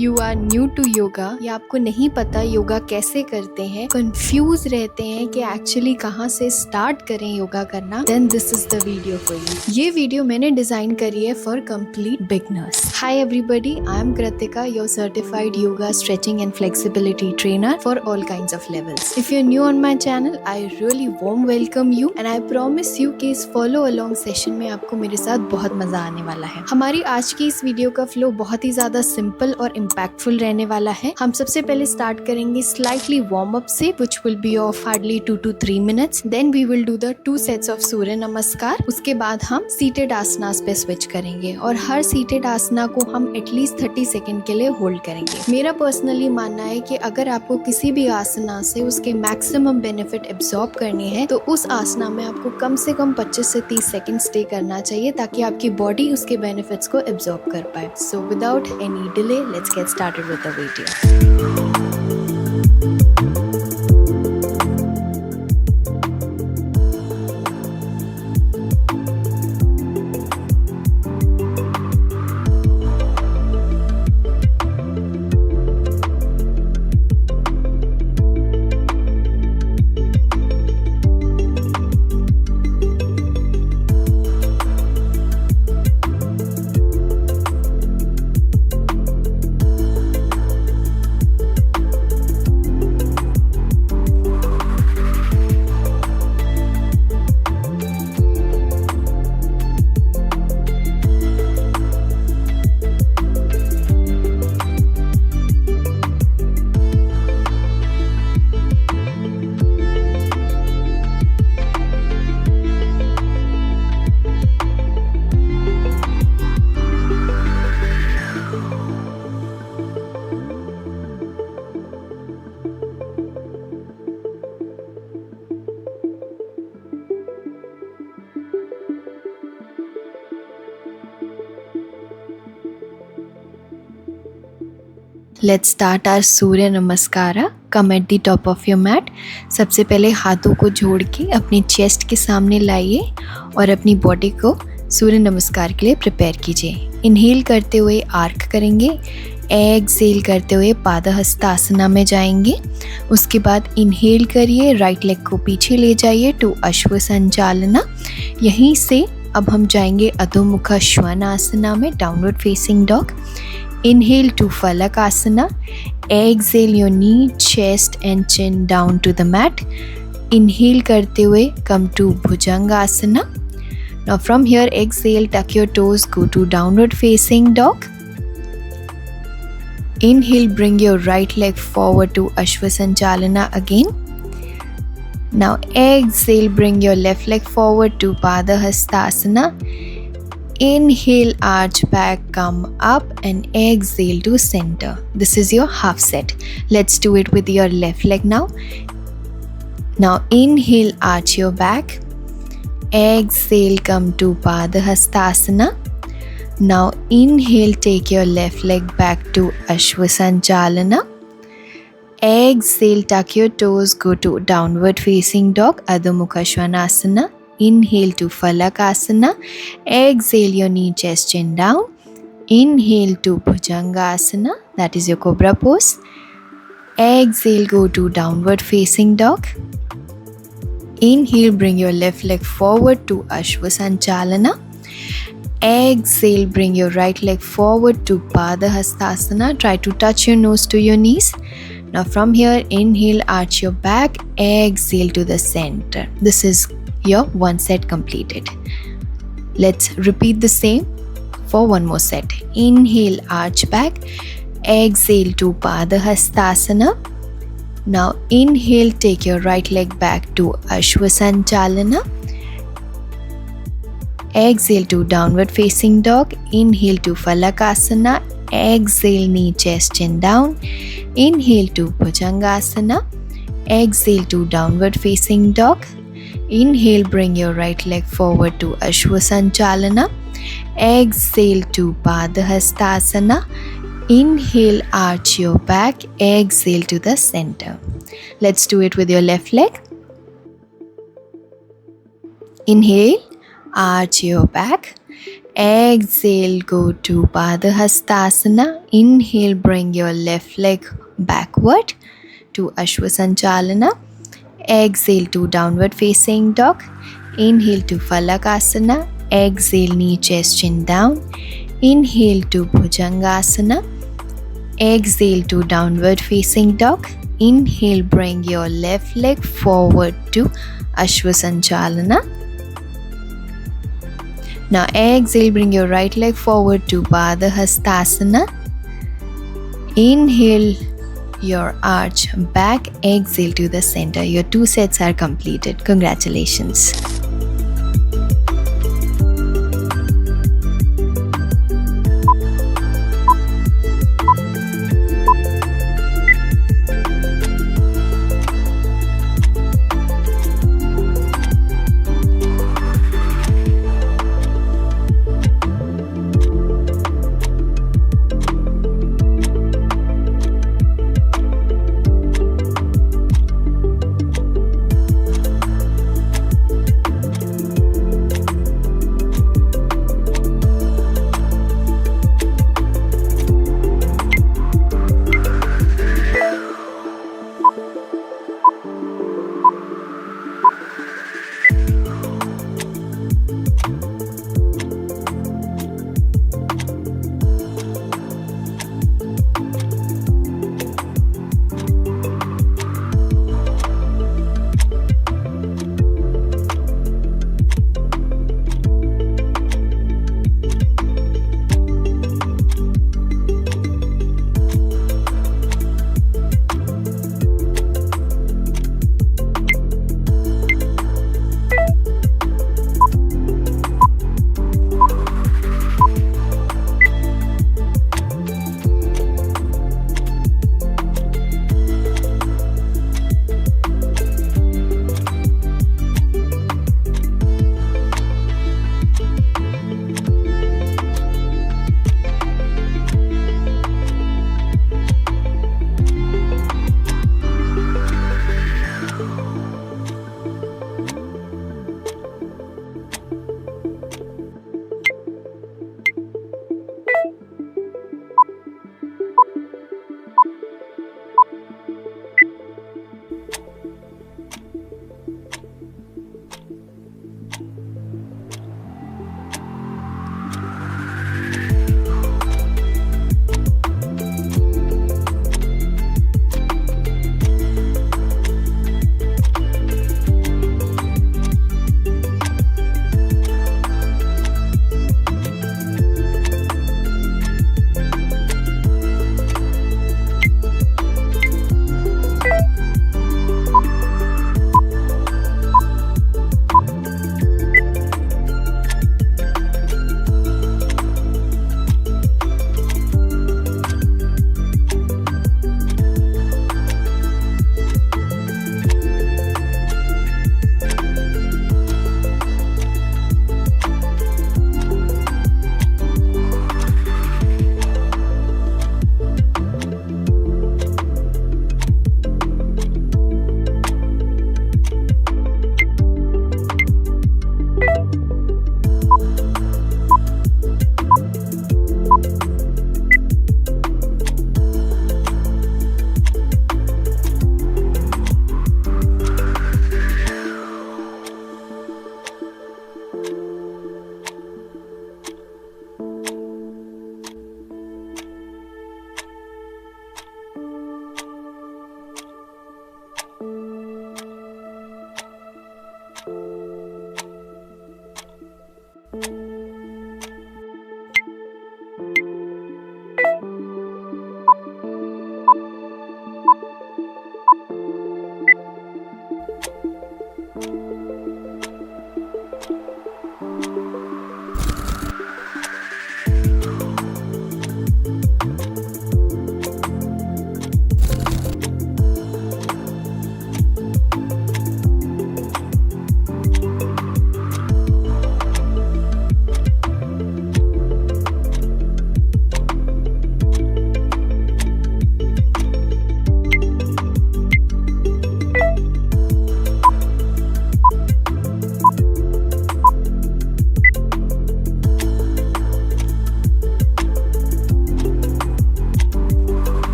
you are new to yoga या आपको नहीं पता योगा कैसे करते हैं, कंफ्यूज रहते हैं कि एक्चुअली कहाँ से स्टार्ट करें योगा करना, then this is the video for you. ये वीडियो मैंने डिजाइन करी है for complete beginners. Hi everybody, I am Kratika, your certified yoga, stretching and flexibility trainer for all kinds of levels. If you're new on my channel, I really warm welcome you and I promise you कि इस follow along session में आपको मेरे साथ बहुत मजा आने वाला है. हमारी आज की इस वीडियो का फ्लो बहुत ही ज्यादा सिंपल और इम्पैक्टफुल रहने वाला है. हम सबसे पहले स्टार्ट करेंगे स्लाइटली वार्म अप से, which will be of hardly 2 to 3 minutes. Then we will do the 2 sets of सूर्य नमस्कार. उसके बाद हम सीटेड आसनास पे स्विच करेंगे और हर सीटेड आसना को हम एटलीस्ट 30 सेकेंड के लिए होल्ड करेंगे. मेरा पर्सनली मानना है कि अगर आपको किसी भी आसना से उसके मैक्सिमम बेनिफिट एब्जॉर्ब करने हैं तो उस आसना में आपको कम से कम 25 से 30 सेकेंड स्टे करना चाहिए ताकि आपकी बॉडी उसके बेनिफिट्स को एब्जॉर्ब कर पाए. So without any delay let's get started with the video. Let's start our Surya Namaskara. Come at the top of your mat. सबसे पहले हाथों को जोड़ के अपनी चेस्ट के सामने लाइए और अपनी बॉडी को सूर्य नमस्कार के लिए प्रिपेयर कीजिए. इनहेल करते हुए आर्क करेंगे, एक्सहेल करते हुए पादहस्तासना में जाएंगे. उसके बाद इनहेल करिए, राइट लेग को पीछे ले जाइए टू अश्व संचालना. यहीं से अब हम जाएंगे अधोमुखा श्वानासना में, downward facing dog. Inhale to Falakasana. Exhale your knee, chest and chin down to the mat. Inhale करते हुए come to Bhujangasana. Now from here exhale, tuck your toes, go to downward facing dog. Inhale, bring your right leg forward to Ashwasanchalana again. Now exhale, bring your left leg forward to Padahastasana. Inhale, arch back, come up and exhale to center. This is your half set. Let's do it with your left leg now. Now inhale, arch your back. Exhale, come to Padahastasana. Now inhale, take your left leg back to Ashwasanchalana. Exhale, tuck your toes, go to downward facing dog, Adho Mukha Svanasana. Inhale to Falakasana. Exhale your knee, chest, chin down. Inhale to Bhujangasana. That is your cobra pose. Exhale, go to downward facing dog. Inhale, bring your left leg forward to Ashwasanchalana. Exhale, bring your right leg forward to Padahastasana. Try to touch your nose to your knees. Now from here, inhale, arch your back. Exhale to the center. This is your one set completed. Let's repeat the same for one more set. Inhale, arch back. Exhale to Padahastasana. Now inhale, take your right leg back to Ashwasanchalana. Exhale to downward facing dog. Inhale to Falakasana. Exhale, knee, chest, chin down. Inhale to Bhujangasana. Exhale to downward facing dog. Inhale, bring your right leg forward to Ashwasanchalana. Exhale to Padahastasana. Inhale, arch your back. Exhale to the center. Let's do it with your left leg. Inhale, arch your back. Exhale, go to Padahastasana. Inhale, bring your left leg backward to Ashwasanchalana. Exhale to downward facing dog. Inhale to Falakasana. Exhale, knee, chest, chin down. Inhale to Bhujangasana. Exhale to downward facing dog. Inhale, bring your left leg forward to Ashwasanchalana. Now exhale, bring your right leg forward to Padahastasana. Inhale your arch back. Exhale to the center. Your 2 sets are completed. Congratulations.